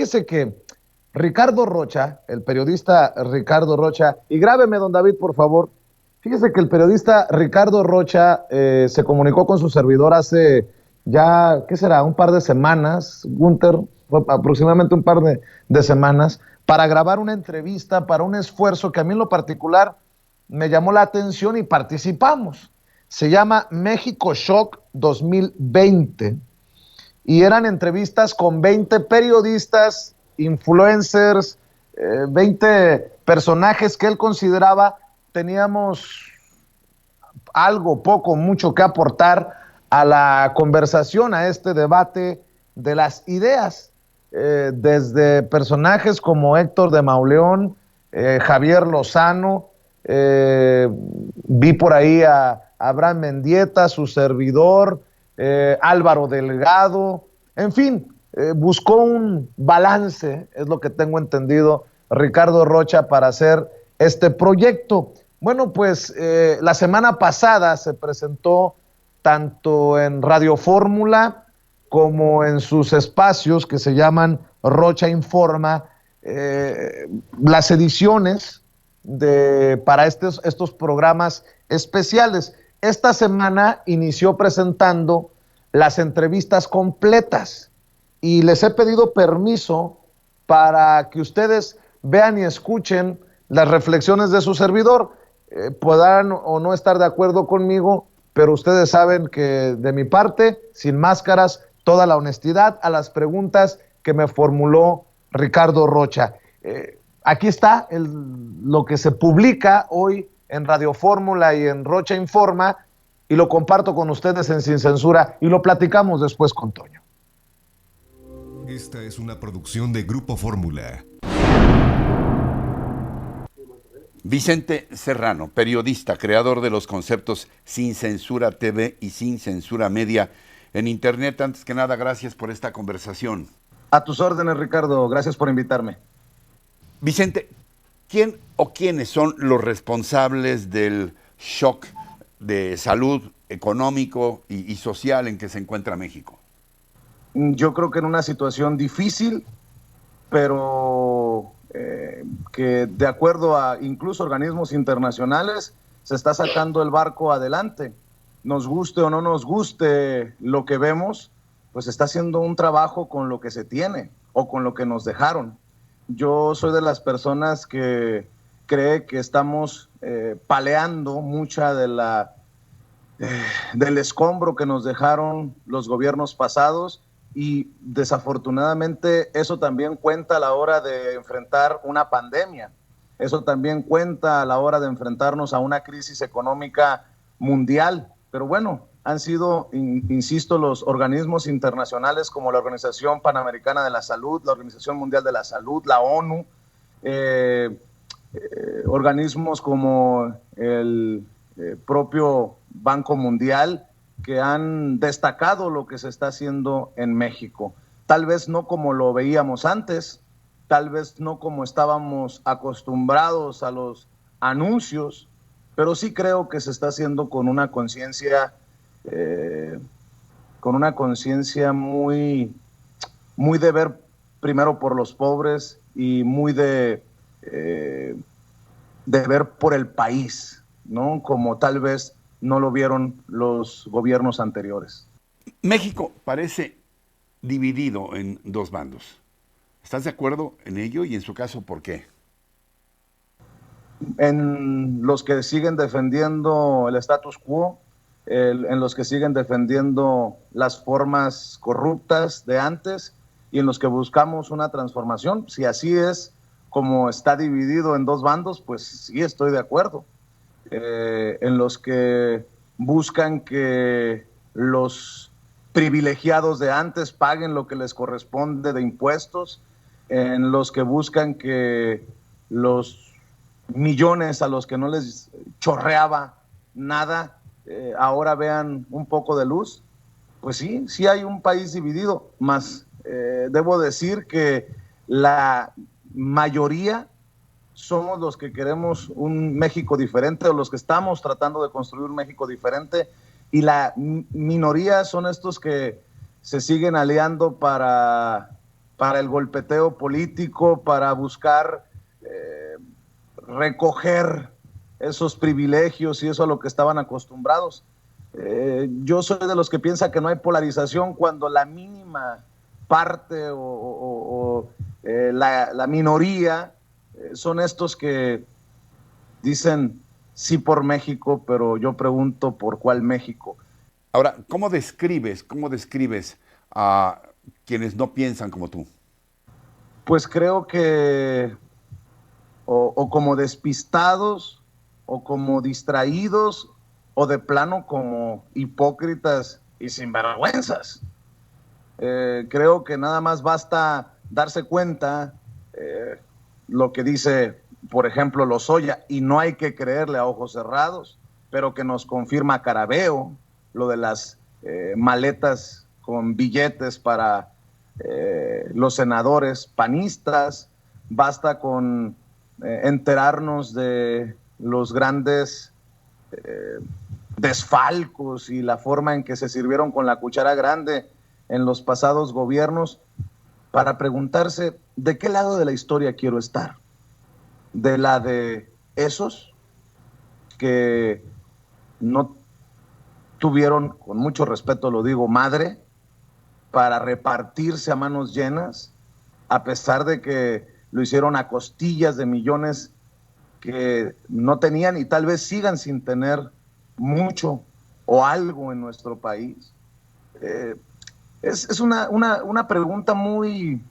Fíjese que Ricardo Rocha, el periodista Ricardo Rocha, y grábeme, don David, por favor. Fíjese que el periodista Ricardo Rocha se comunicó con su servidor hace ya, ¿qué será? Un par de semanas, Gunter, aproximadamente un par de semanas, para grabar una entrevista para un esfuerzo que a mí en lo particular me llamó la atención y participamos. Se llama México Shock 2020 y eran entrevistas con 20 periodistas, influencers, 20 personajes que él consideraba teníamos algo, poco, mucho que aportar a la conversación, a este debate de las ideas, desde personajes como Héctor de Mauleón, Javier Lozano, vi por ahí a Abraham Mendieta, su servidor, Álvaro Delgado, en fin, buscó un balance, es lo que tengo entendido, Ricardo Rocha, para hacer este proyecto. Bueno, pues la semana pasada se presentó tanto en Radio Fórmula como en sus espacios que se llaman Rocha Informa, las ediciones para estos programas especiales. Esta semana inició presentando las entrevistas completas y les he pedido permiso para que ustedes vean y escuchen las reflexiones de su servidor. Podrán o no estar de acuerdo conmigo, pero ustedes saben que de mi parte, sin máscaras, toda la honestidad a las preguntas que me formuló Ricardo Rocha. Aquí está lo que se publica hoy en Radio Fórmula y en Rocha Informa, y lo comparto con ustedes en Sin Censura y lo platicamos después con Toño. Esta es una producción de Grupo Fórmula. Vicente Serrano, periodista, creador de los conceptos Sin Censura TV y Sin Censura Media en Internet. Antes que nada, gracias por esta conversación. A tus órdenes, Ricardo. Gracias por invitarme. Vicente, ¿quién o quiénes son los responsables del shock de salud económico y social en que se encuentra México? Yo creo que en una situación difícil, pero que de acuerdo a incluso organismos internacionales se está sacando el barco adelante. Nos guste o no nos guste lo que vemos, pues está haciendo un trabajo con lo que se tiene o con lo que nos dejaron. Yo soy de las personas que cree que estamos paleando mucha del escombro que nos dejaron los gobiernos pasados, y desafortunadamente eso también cuenta a la hora de enfrentar una pandemia. Eso también cuenta a la hora de enfrentarnos a una crisis económica mundial. Pero bueno, han sido, insisto, los organismos internacionales como la Organización Panamericana de la Salud, la Organización Mundial de la Salud, la ONU, organismos como el propio Banco Mundial, que han destacado lo que se está haciendo en México. Tal vez no como lo veíamos antes, tal vez no como estábamos acostumbrados a los anuncios, pero sí creo que se está haciendo con una conciencia muy de ver primero por los pobres y muy de ver por el país, ¿no? Como tal vez no lo vieron los gobiernos anteriores. México parece dividido en dos bandos. ¿Estás de acuerdo en ello? Y en su caso, ¿por qué? En los que siguen defendiendo el status quo, en los que siguen defendiendo las formas corruptas de antes, y en los que buscamos una transformación. Si así es como está dividido en dos bandos, pues sí estoy de acuerdo. En los que buscan que los privilegiados de antes paguen lo que les corresponde de impuestos, en los que buscan que los millones a los que no les chorreaba nada, ahora vean un poco de luz. Pues sí, sí hay un país dividido, mas debo decir que la mayoría somos los que queremos un México diferente, o los que estamos tratando de construir un México diferente, y la minoría son estos que se siguen aliando para para el golpeteo político, para buscar recoger esos privilegios y eso a lo que estaban acostumbrados. Yo soy de los que piensa que no hay polarización cuando la mínima parte o la minoría son estos que dicen sí por México, pero yo pregunto por cuál México. Ahora, ¿cómo describes a quienes no piensan como tú? Pues creo que o como despistados, o como distraídos, o de plano como hipócritas y sinvergüenzas. Creo que nada más basta darse cuenta lo que dice, por ejemplo, Lozoya, y no hay que creerle a ojos cerrados, pero que nos confirma Carabeo, lo de las maletas con billetes para los senadores panistas. Basta con enterarnos de los grandes desfalcos y la forma en que se sirvieron con la cuchara grande en los pasados gobiernos para preguntarse de qué lado de la historia quiero estar. De la de esos que no tuvieron, con mucho respeto lo digo, madre, para repartirse a manos llenas, a pesar de que lo hicieron a costillas de millones que no tenían y tal vez sigan sin tener mucho o algo en nuestro país. Es una pregunta muy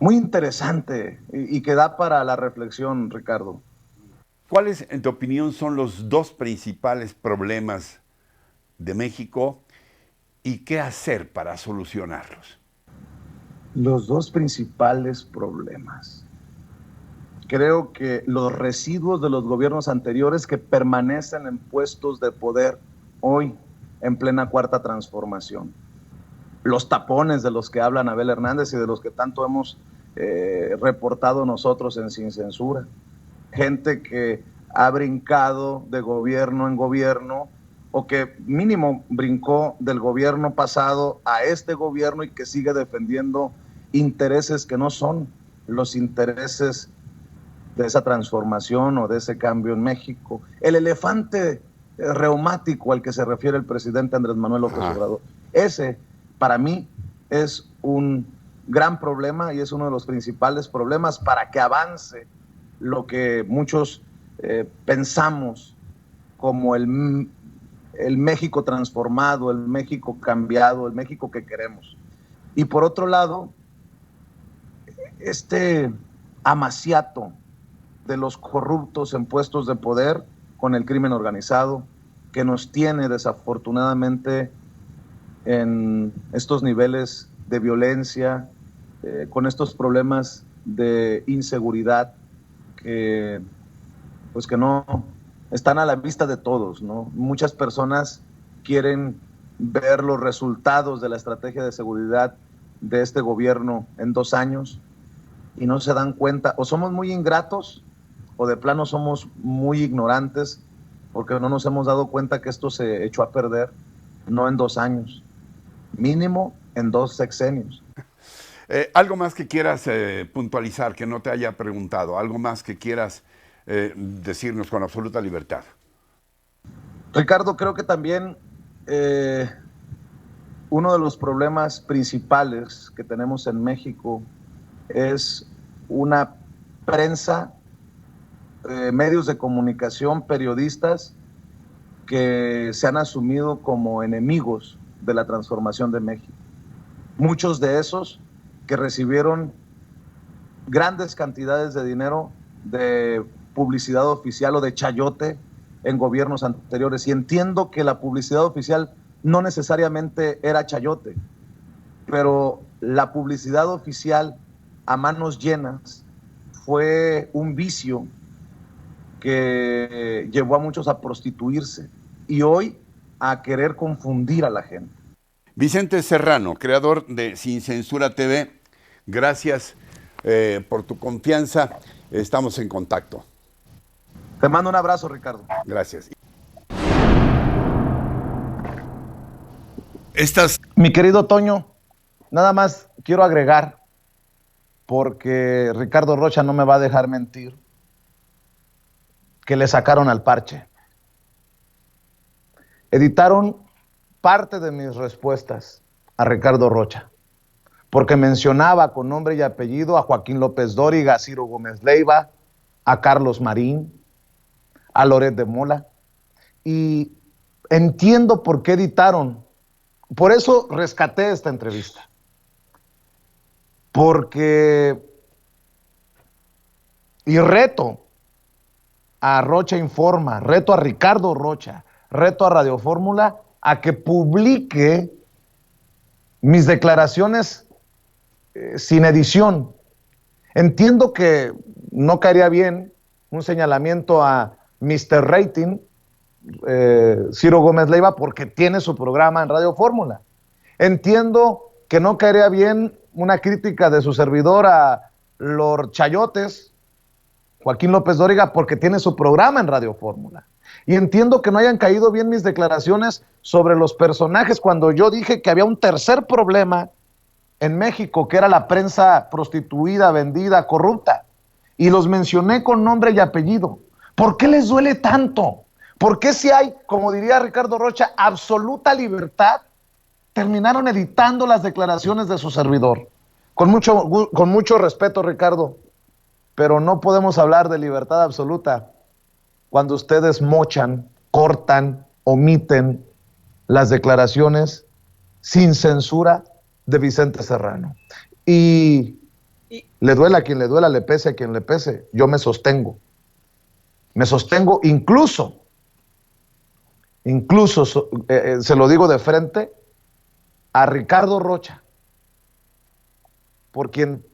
interesante y que da para la reflexión, Ricardo. ¿Cuáles, en tu opinión, son los dos principales problemas de México y qué hacer para solucionarlos? Los dos principales problemas. Creo que los residuos de los gobiernos anteriores que permanecen en puestos de poder hoy en plena cuarta transformación. Los tapones de los que habla Abel Hernández y de los que tanto hemos reportado nosotros en Sin Censura. Gente que ha brincado de gobierno en gobierno o que mínimo brincó del gobierno pasado a este gobierno y que sigue defendiendo intereses que no son los intereses de esa transformación o de ese cambio en México. El elefante reumático al que se refiere el presidente Andrés Manuel López Obrador. Ese, para mí, es un gran problema y es uno de los principales problemas para que avance lo que muchos pensamos como el México transformado, el México cambiado, el México que queremos. Y por otro lado, este amaciato de los corruptos en puestos de poder con el crimen organizado que nos tiene desafortunadamente en estos niveles de violencia, con estos problemas de inseguridad que pues que no están a la vista de todos, ¿no? Muchas personas quieren ver los resultados de la estrategia de seguridad de este gobierno en 2 años y no se dan cuenta, o somos muy ingratos o de plano somos muy ignorantes porque no nos hemos dado cuenta que esto se echó a perder no en 2 años, mínimo en 2 sexenios. ¿Algo más que quieras puntualizar, que no te haya preguntado? ¿Algo más que quieras decirnos con absoluta libertad? Ricardo, creo que también uno de los problemas principales que tenemos en México es una prensa, medios de comunicación, periodistas que se han asumido como enemigos de la transformación de México. Muchos de esos que recibieron grandes cantidades de dinero de publicidad oficial o de chayote en gobiernos anteriores. Y entiendo que la publicidad oficial no necesariamente era chayote, pero la publicidad oficial a manos llenas fue un vicio que llevó a muchos a prostituirse y hoy a querer confundir a la gente. Vicente Serrano, creador de Sin Censura TV, gracias por tu confianza. Estamos en contacto. Te mando un abrazo, Ricardo. Gracias. Mi querido Toño, nada más quiero agregar, porque Ricardo Rocha no me va a dejar mentir, que le sacaron al parche. Editaron parte de mis respuestas a Ricardo Rocha, porque mencionaba con nombre y apellido a Joaquín López Dóriga, a Ciro Gómez Leiva, a Carlos Marín, a Loret de Mola, y entiendo por qué editaron. Por eso rescaté esta entrevista, porque, y reto a Rocha Informa, reto a Ricardo Rocha, reto a Radio Fórmula a que publique mis declaraciones sin edición. Entiendo que no caería bien un señalamiento a Mr. Rating, Ciro Gómez Leiva, porque tiene su programa en Radio Fórmula. Entiendo que no caería bien una crítica de su servidor a Lord Chayotes, Joaquín López Dóriga, porque tiene su programa en Radio Fórmula. Y entiendo que no hayan caído bien mis declaraciones sobre los personajes cuando yo dije que había un tercer problema en México, que era la prensa prostituida, vendida, corrupta. Y los mencioné con nombre y apellido. ¿Por qué les duele tanto? ¿Por qué, si hay, como diría Ricardo Rocha, absoluta libertad, terminaron editando las declaraciones de su servidor? Con mucho respeto, Ricardo, pero no podemos hablar de libertad absoluta cuando ustedes mochan, cortan, omiten las declaraciones sin censura de Vicente Serrano. Y le duela a quien le duela, le pese a quien le pese, yo me sostengo. Me sostengo incluso, se lo digo de frente, a Ricardo Rocha, por quien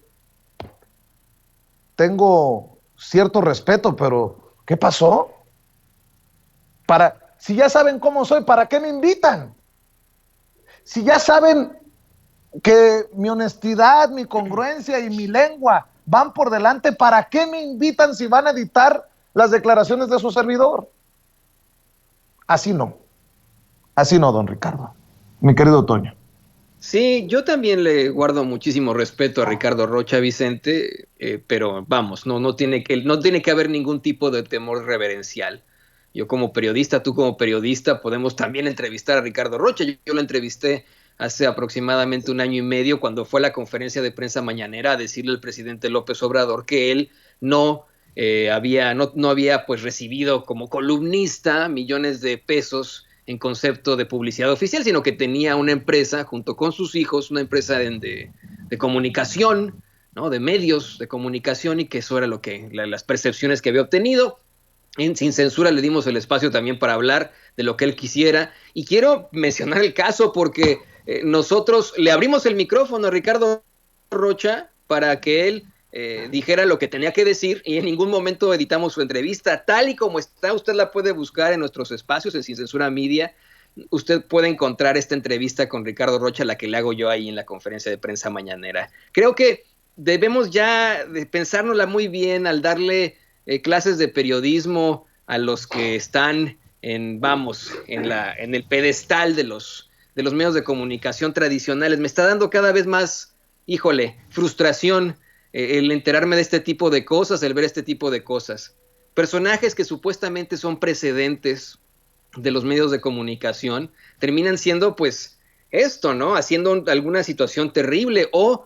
tengo cierto respeto, pero ¿qué pasó? Si ya saben cómo soy, ¿para qué me invitan? Si ya saben que mi honestidad, mi congruencia y mi lengua van por delante, ¿para qué me invitan si van a editar las declaraciones de su servidor? Así no, don Ricardo, mi querido Toño. Sí, yo también le guardo muchísimo respeto a Ricardo Rocha, Vicente, pero vamos, no tiene que haber ningún tipo de temor reverencial. Yo como periodista, tú como periodista, podemos también entrevistar a Ricardo Rocha. Yo lo entrevisté hace aproximadamente 1 año y medio cuando fue a la conferencia de prensa mañanera a decirle al presidente López Obrador que él no había pues recibido como columnista millones de pesos en concepto de publicidad oficial, sino que tenía una empresa junto con sus hijos, una empresa de comunicación, ¿no? De medios de comunicación, y que eso era las percepciones que había obtenido. Sin censura le dimos el espacio también para hablar de lo que él quisiera, y quiero mencionar el caso porque nosotros le abrimos el micrófono a Ricardo Rocha para que él dijera lo que tenía que decir, y en ningún momento editamos su entrevista. Tal y como está, usted la puede buscar en nuestros espacios en Sin Censura Media. Usted puede encontrar esta entrevista con Ricardo Rocha, la que le hago yo ahí en la conferencia de prensa mañanera. Creo que debemos ya de pensárnosla muy bien al darle clases de periodismo a los que están en el pedestal de los medios de comunicación tradicionales. Me está dando cada vez más, frustración el enterarme de este tipo de cosas, el ver este tipo de cosas. Personajes que supuestamente son precedentes de los medios de comunicación terminan siendo pues esto, ¿no? Haciendo alguna situación terrible o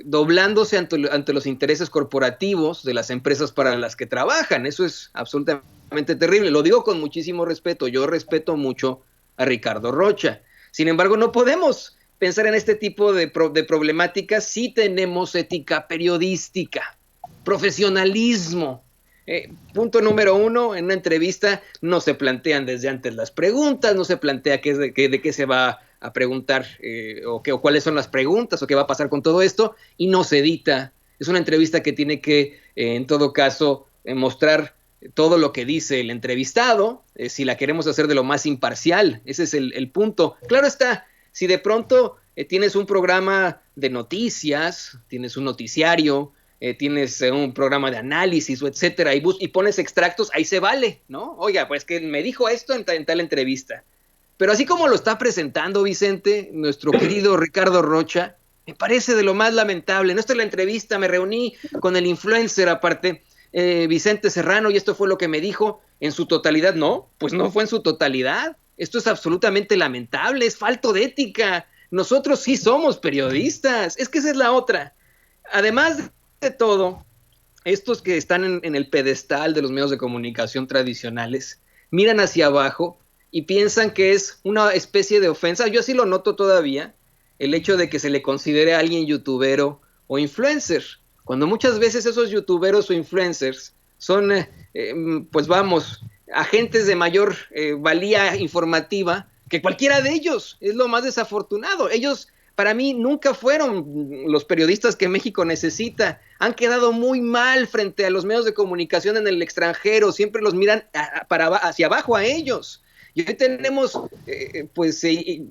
doblándose ante los intereses corporativos de las empresas para las que trabajan. Eso es absolutamente terrible. Lo digo con muchísimo respeto. Yo respeto mucho a Ricardo Rocha. Sin embargo, no podemos pensar en este tipo de problemáticas si tenemos ética periodística, profesionalismo. Punto número 1, en una entrevista no se plantean desde antes las preguntas, no se plantea de qué se va a preguntar o cuáles son las preguntas o qué va a pasar con todo esto, y no se edita. Es una entrevista que tiene que, en todo caso, mostrar todo lo que dice el entrevistado, si la queremos hacer de lo más imparcial. Ese es el punto. Claro está, si de pronto tienes un programa de noticias, tienes un noticiario, tienes un programa de análisis, o etcétera, y pones extractos, ahí se vale, ¿no? Oiga, pues que me dijo esto en tal entrevista. Pero así como lo está presentando Vicente, nuestro querido Ricardo Rocha, me parece de lo más lamentable. En esta la entrevista me reuní con el influencer aparte, Vicente Serrano, y esto fue lo que me dijo en su totalidad. No, pues no fue en su totalidad. Esto es absolutamente lamentable, es falto de ética. Nosotros sí somos periodistas, es que esa es la otra. Además de todo, estos que están en el pedestal de los medios de comunicación tradicionales, miran hacia abajo y piensan que es una especie de ofensa. Yo así lo noto todavía, el hecho de que se le considere a alguien youtubero o influencer, cuando muchas veces esos youtuberos o influencers son, pues vamos, agentes de mayor valía informativa que cualquiera de ellos. Es lo más desafortunado. Ellos, para mí, nunca fueron los periodistas que México necesita. Han quedado muy mal frente a los medios de comunicación en el extranjero. Siempre los miran hacia abajo a ellos. Y hoy tenemos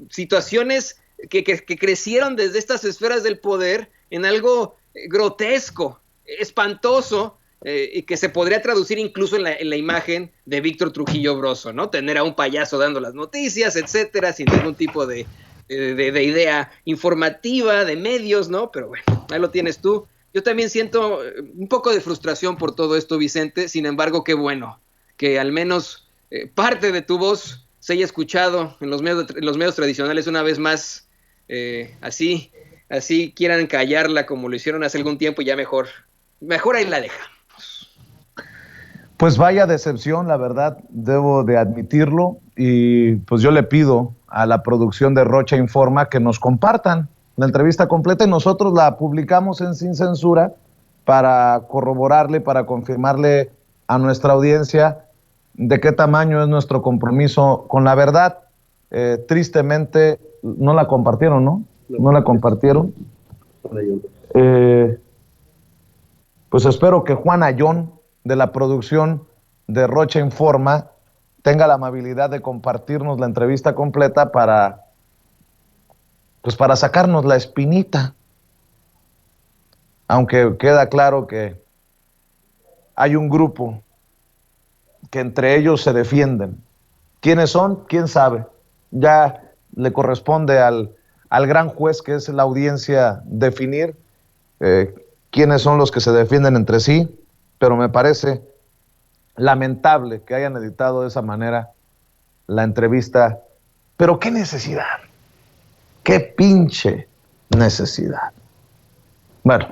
situaciones que crecieron desde estas esferas del poder en algo grotesco, espantoso, y que se podría traducir incluso en la imagen de Víctor Trujillo Broso, ¿no? Tener a un payaso dando las noticias, etcétera, sin ningún tipo de idea informativa, de medios, ¿no? Pero bueno, ahí lo tienes tú. Yo también siento un poco de frustración por todo esto, Vicente. Sin embargo, qué bueno que al menos parte de tu voz se haya escuchado en los medios tradicionales una vez más. Así quieran callarla como lo hicieron hace algún tiempo, ya mejor ahí la deja. Pues vaya decepción, la verdad, debo de admitirlo, y pues yo le pido a la producción de Rocha Informa que nos compartan la entrevista completa y nosotros la publicamos en Sin Censura para corroborarle, para confirmarle a nuestra audiencia de qué tamaño es nuestro compromiso con la verdad. Tristemente no la compartieron, ¿no? No la compartieron. Pues espero que Juan Ayón, de la producción de Rocha Informa, tenga la amabilidad de compartirnos la entrevista completa para sacarnos la espinita. Aunque queda claro que hay un grupo que entre ellos se defienden. ¿Quiénes son? ¿Quién sabe? Ya le corresponde al gran juez, que es la audiencia, definir quiénes son los que se defienden entre sí, pero me parece lamentable que hayan editado de esa manera la entrevista. Pero qué necesidad, qué pinche necesidad. Bueno,